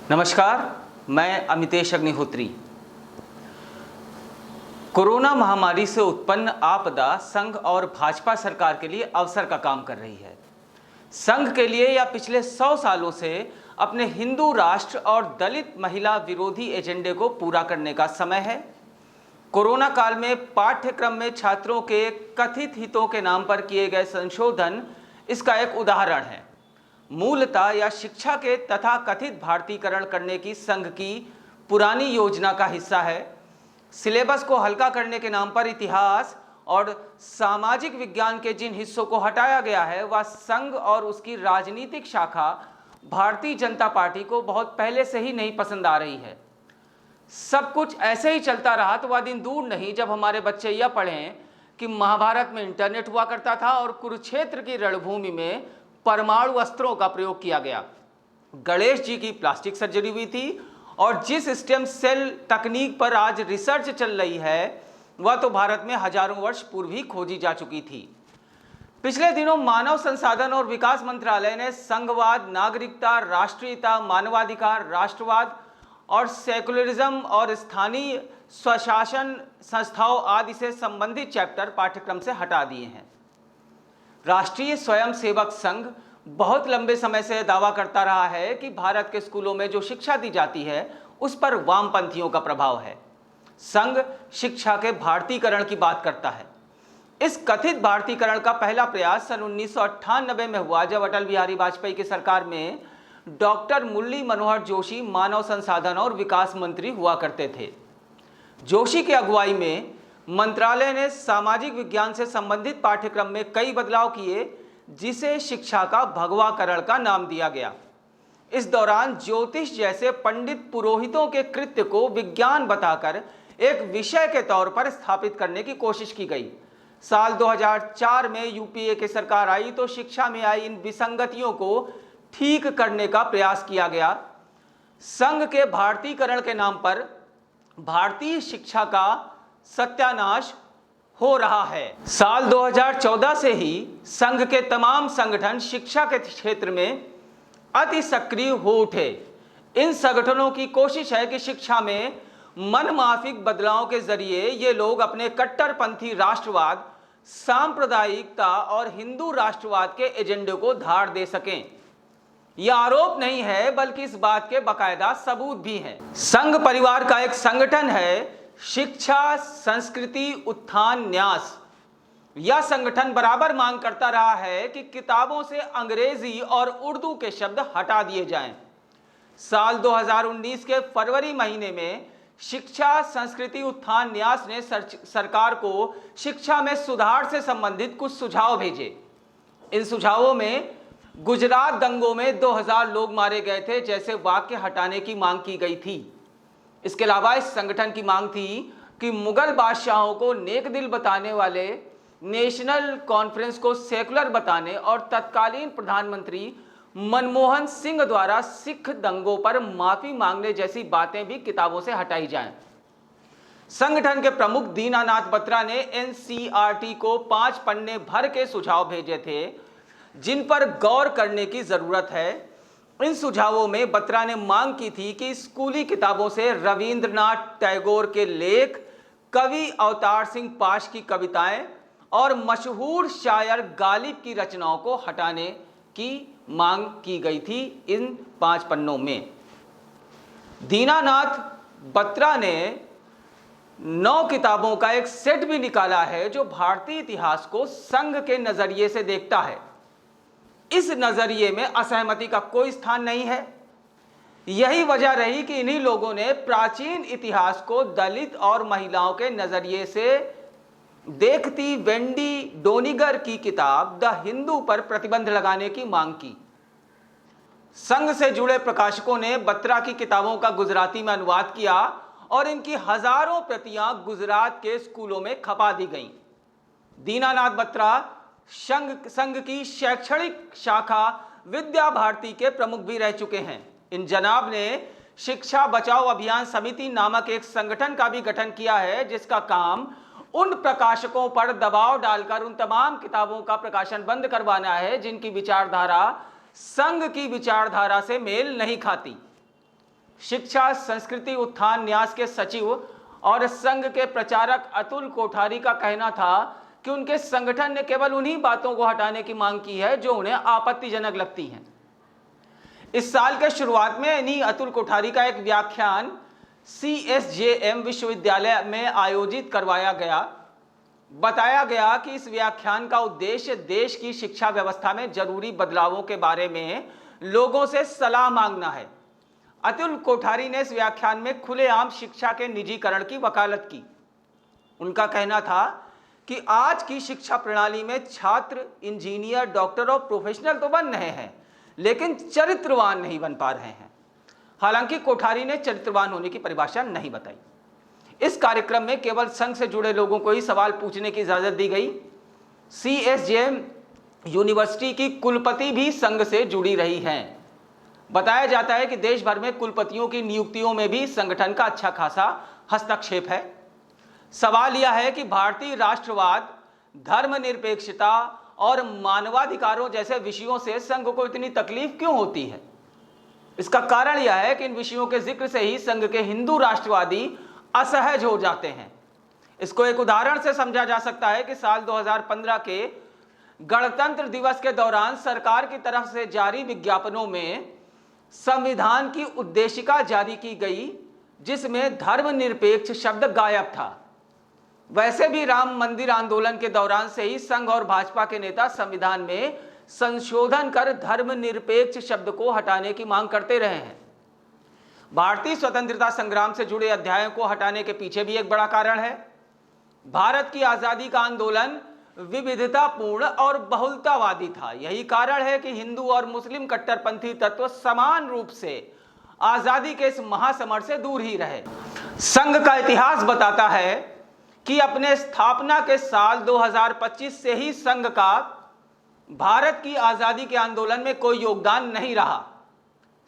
नमस्कार, मैं अमितेश अग्निहोत्री। कोरोना महामारी से उत्पन्न आपदा संघ और भाजपा सरकार के लिए अवसर का काम कर रही है। संघ के लिए या पिछले 100 सालों से अपने हिंदू राष्ट्र और दलित महिला विरोधी एजेंडे को पूरा करने का समय है। कोरोना काल में पाठ्यक्रम में छात्रों के कथित हितों के नाम पर किए गए संशोधन इसका एक उदाहरण है। मूलतः या शिक्षा के तथाकथित भारतीकरण करने की संघ की पुरानी योजना का हिस्सा है। सिलेबस को हल्का करने के नाम पर इतिहास और सामाजिक विज्ञान के जिन हिस्सों को हटाया गया है वह संघ और उसकी राजनीतिक शाखा भारतीय जनता पार्टी को बहुत पहले से ही नहीं पसंद आ रही है। सब कुछ ऐसे ही चलता रहा तो वह दिन दूर नहीं जब हमारे बच्चे यह पढ़ें कि महाभारत में इंटरनेट हुआ करता था और कुरुक्षेत्र की रणभूमि में परमाणु अस्त्रों का प्रयोग किया गया। गणेश जी की प्लास्टिक सर्जरी हुई थी और जिस स्टेम सेल तकनीक पर आज रिसर्च चल रही है वह तो भारत में हजारों वर्ष पूर्व ही खोजी जा चुकी थी। पिछले दिनों मानव संसाधन और विकास मंत्रालय ने संघवाद, नागरिकता, राष्ट्रीयता, मानवाधिकार, राष्ट्रवाद और सेकुलरिज्म और स्थानीय स्वशासन संस्थाओं आदि से संबंधित चैप्टर पाठ्यक्रम से हटा दिए हैं। राष्ट्रीय स्वयंसेवक संघ बहुत लंबे समय से दावा करता रहा है कि भारत के स्कूलों में जो शिक्षा दी जाती है उस पर वामपंथियों का प्रभाव है। संघ शिक्षा के भारतीकरण की बात करता है। इस कथित भारतीकरण का पहला प्रयास सन 1998 में हुआ जब अटल बिहारी वाजपेयी की सरकार में डॉक्टर मुरली मनोहर जोशी मानव संसाधन और विकास मंत्री हुआ करते थे। जोशी की अगुवाई में मंत्रालय ने सामाजिक विज्ञान से संबंधित पाठ्यक्रम में कई बदलाव किए जिसे शिक्षा का भगवाकरण का नाम दिया गया। इस दौरान ज्योतिष जैसे पंडित पुरोहितों के कृत्य को विज्ञान बताकर एक विषय के तौर पर स्थापित करने की कोशिश की गई। साल 2004 में यूपीए की सरकार आई तो शिक्षा में आई इन विसंगतियों को ठीक करने का प्रयास किया गया। संघ के भारतीकरण के नाम पर भारतीय शिक्षा का सत्यानाश हो रहा है। साल 2014 से ही संघ के तमाम संगठन शिक्षा के क्षेत्र में अति सक्रिय हो उठे। इन संगठनों की कोशिश है कि शिक्षा में मनमाफिक बदलाव के जरिए ये लोग अपने कट्टरपंथी राष्ट्रवाद, सांप्रदायिकता और हिंदू राष्ट्रवाद के एजेंडे को धार दे सकें। यह आरोप नहीं है बल्कि इस बात के बाकायदा सबूत भी हैं। संघ परिवार का एक संगठन है शिक्षा संस्कृति उत्थान न्यास। यह संगठन बराबर मांग करता रहा है कि किताबों से अंग्रेजी और उर्दू के शब्द हटा दिए जाएं। साल 2019 के फरवरी महीने में शिक्षा संस्कृति उत्थान न्यास ने सरकार को शिक्षा में सुधार से संबंधित कुछ सुझाव भेजे। इन सुझावों में गुजरात दंगों में 2000 लोग मारे गए थे जैसे वाक्य हटाने की मांग की गई थी। इसके अलावा इस संगठन की मांग थी कि मुगल बादशाहों को नेक दिल बताने वाले नेशनल कॉन्फ्रेंस को सेकुलर बताने और तत्कालीन प्रधानमंत्री मनमोहन सिंह द्वारा सिख दंगों पर माफी मांगने जैसी बातें भी किताबों से हटाई जाएं। संगठन के प्रमुख दीनानाथ बत्रा ने एनसीईआरटी को 5 पन्ने भर के सुझाव भेजे थे जिन पर गौर करने की जरूरत है। इन सुझावों में बत्रा ने मांग की थी कि स्कूली किताबों से रविंद्रनाथ टैगोर के लेख, कवि अवतार सिंह पाश की कविताएं और मशहूर शायर गालिब की रचनाओं को हटाने की मांग की गई थी। इन 5 पन्नों में दीनानाथ बत्रा ने 9 किताबों का एक सेट भी निकाला है जो भारतीय इतिहास को संघ के नजरिए से देखता है। इस नजरिए में असहमति का कोई स्थान नहीं है। यही वजह रही कि इन्हीं लोगों ने प्राचीन इतिहास को दलित और महिलाओं के नजरिए से देखती वेंडी डोनिगर की किताब द हिंदू पर प्रतिबंध लगाने की मांग की। संघ से जुड़े प्रकाशकों ने बत्रा की किताबों का गुजराती में अनुवाद किया और इनकी हजारों प्रतियां गुजरात के स्कूलों में खपा दी गईं। दीनानाथ बत्रा संघ की शैक्षणिक शाखा विद्या भारती के प्रमुख भी रह चुके हैं। इन जनाब ने शिक्षा बचाओ अभियान समिति नामक एक संगठन का भी गठन किया है जिसका काम उन प्रकाशकों पर दबाव डालकर उन तमाम किताबों का प्रकाशन बंद करवाना है जिनकी विचारधारा संघ की विचारधारा से मेल नहीं खाती। शिक्षा संस्कृति उत्थान न्यास के सचिव और संघ के प्रचारक अतुल कोठारी का कहना था कि उनके संगठन ने केवल उन्हीं बातों को हटाने की मांग की है जो उन्हें आपत्तिजनक लगती हैं। इस साल के शुरुआत में इन्हीं अतुल कोठारी का एक व्याख्यान CSJM विश्वविद्यालय में आयोजित करवाया गया। बताया गया कि इस व्याख्यान का उद्देश्य देश की शिक्षा व्यवस्था में जरूरी बदलावों के बारे में लोगों से सलाह मांगना है। अतुल कोठारी ने इस व्याख्यान में खुलेआम शिक्षा के निजीकरण की वकालत की। उनका कहना था कि आज की शिक्षा प्रणाली में छात्र इंजीनियर, डॉक्टर और प्रोफेशनल तो बन रहे हैं, लेकिन चरित्रवान नहीं बन पा रहे हैं। हालांकि कोठारी ने चरित्रवान होने की परिभाषा नहीं बताई। इस कार्यक्रम में केवल संघ से जुड़े लोगों को ही सवाल पूछने की इजाजत दी गई। CSJM यूनिवर्सिटी की कुलपति भी संघ से जुड़ी रही हैं। बताया जाता है कि देश भर में कुलपतियों की नियुक्तियों में भी संगठन का अच्छा खासा हस्तक्षेप है। सवाल यह है कि भारतीय राष्ट्रवाद, धर्मनिरपेक्षता और मानवाधिकारों जैसे विषयों से संघ को इतनी तकलीफ क्यों होती है। इसका कारण यह है कि इन विषयों के जिक्र से ही संघ के हिंदू राष्ट्रवादी असहज हो जाते हैं। इसको एक उदाहरण से समझा जा सकता है कि साल 2015 के गणतंत्र दिवस के दौरान सरकार की तरफ से जारी विज्ञापनों में संविधान की उद्देशिका जारी की गई, जिसमें धर्मनिरपेक्ष शब्द गायब था। वैसे भी राम मंदिर आंदोलन के दौरान से ही संघ और भाजपा के नेता संविधान में संशोधन कर धर्मनिरपेक्ष शब्द को हटाने की मांग करते रहे हैं। भारतीय स्वतंत्रता संग्राम से जुड़े अध्यायों को हटाने के पीछे भी एक बड़ा कारण है। भारत की आजादी का आंदोलन विविधतापूर्ण और बहुलतावादी था। यही कारण है कि हिंदू और मुस्लिम कट्टरपंथी तत्व समान रूप से आजादी के इस महासमर से दूर ही रहे। संघ का इतिहास बताता है कि अपने स्थापना के साल 2025 से ही संघ का भारत की आजादी के आंदोलन में कोई योगदान नहीं रहा।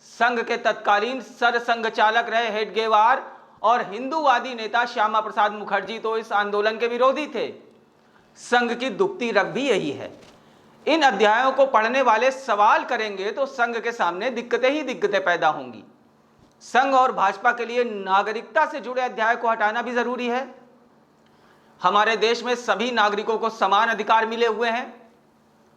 संघ के तत्कालीन सरसंघ चालक रहे हेडगेवार और हिंदूवादी नेता श्यामा प्रसाद मुखर्जी तो इस आंदोलन के विरोधी थे। संघ की दुखती रग भी यही है। इन अध्यायों को पढ़ने वाले सवाल करेंगे तो संघ के सामने दिक्कतें ही दिक्कतें पैदा होंगी। संघ और भाजपा के लिए नागरिकता से जुड़े अध्याय को हटाना भी जरूरी है। हमारे देश में सभी नागरिकों को समान अधिकार मिले हुए हैं।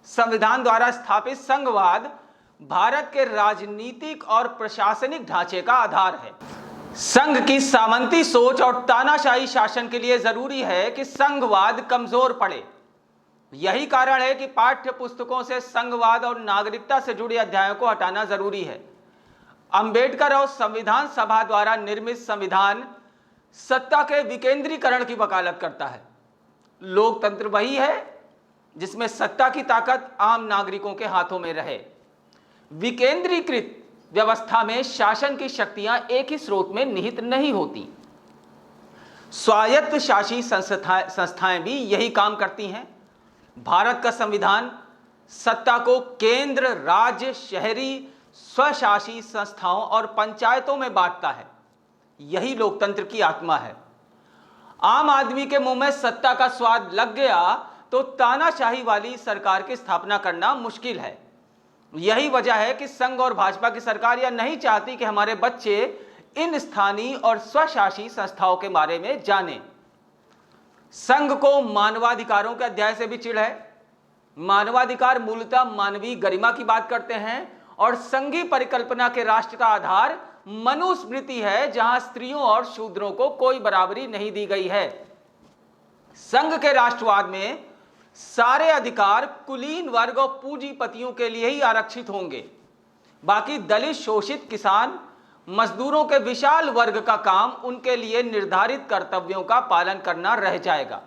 संविधान द्वारा स्थापित संघवाद भारत के राजनीतिक और प्रशासनिक ढांचे का आधार है। संघ की सामंती सोच और तानाशाही शासन के लिए जरूरी है कि संघवाद कमजोर पड़े। यही कारण है कि पाठ्य पुस्तकों से संघवाद और नागरिकता से जुड़े अध्यायों को हटाना जरूरी है। अंबेडकर और संविधान सभा द्वारा निर्मित संविधान सत्ता के विकेंद्रीकरण की वकालत करता है। लोकतंत्र वही है जिसमें सत्ता की ताकत आम नागरिकों के हाथों में रहे। विकेंद्रीकृत व्यवस्था में शासन की शक्तियां एक ही स्रोत में निहित नहीं होती। स्वायत्त शासी संस्थाएं भी यही काम करती हैं। भारत का संविधान सत्ता को केंद्र, राज्य, शहरी स्वशासी संस्थाओं और पंचायतों में बांटता है। यही लोकतंत्र की आत्मा है। आम आदमी के मुंह में सत्ता का स्वाद लग गया तो तानाशाही वाली सरकार की स्थापना करना मुश्किल है। यही वजह है कि संघ और भाजपा की सरकार यह नहीं चाहती कि हमारे बच्चे इन स्थानीय और स्वशासी संस्थाओं के बारे में जानें। संघ को मानवाधिकारों के अध्याय से भी चिढ़ है। मानवाधिकार मूलतः मानवीय गरिमा की बात करते हैं और संघीय परिकल्पना के राष्ट्र का आधार मनुस्मृति है, जहां स्त्रियों और शूद्रों को कोई बराबरी नहीं दी गई है। संघ के राष्ट्रवाद में सारे अधिकार कुलीन वर्ग और पूंजीपतियों के लिए ही आरक्षित होंगे। बाकी दलित, शोषित, किसान, मजदूरों के विशाल वर्ग का काम उनके लिए निर्धारित कर्तव्यों का पालन करना रह जाएगा।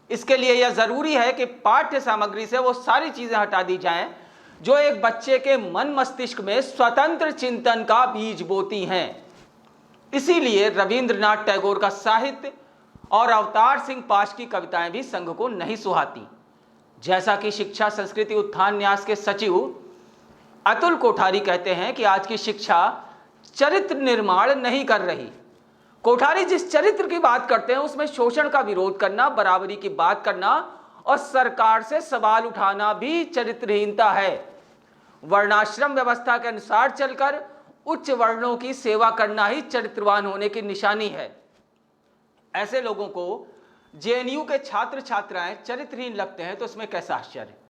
इसके लिए यह जरूरी है कि पाठ्य सामग्री से वो सारी चीजें हटा दी जाएं जो एक बच्चे के मन मस्तिष्क में स्वतंत्र चिंतन का बीज बोती हैं। इसीलिए रविंद्रनाथ टैगोर का साहित्य और अवतार सिंह पाश की कविताएं भी संघ को नहीं सुहाती। जैसा कि शिक्षा संस्कृति उत्थान न्यास के सचिव अतुल कोठारी कहते हैं कि आज की शिक्षा चरित्र निर्माण नहीं कर रही। कोठारी जिस चरित्र की बात करते हैं उसमें शोषण का विरोध करना, बराबरी की बात करना और सरकार से सवाल उठाना भी चरित्रहीनता है। वर्णाश्रम व्यवस्था के अनुसार चलकर उच्च वर्णों की सेवा करना ही चरित्रवान होने की निशानी है। ऐसे लोगों को जेएनयू के छात्र छात्राएं चरित्रहीन लगते हैं तो इसमें कैसा आश्चर्य।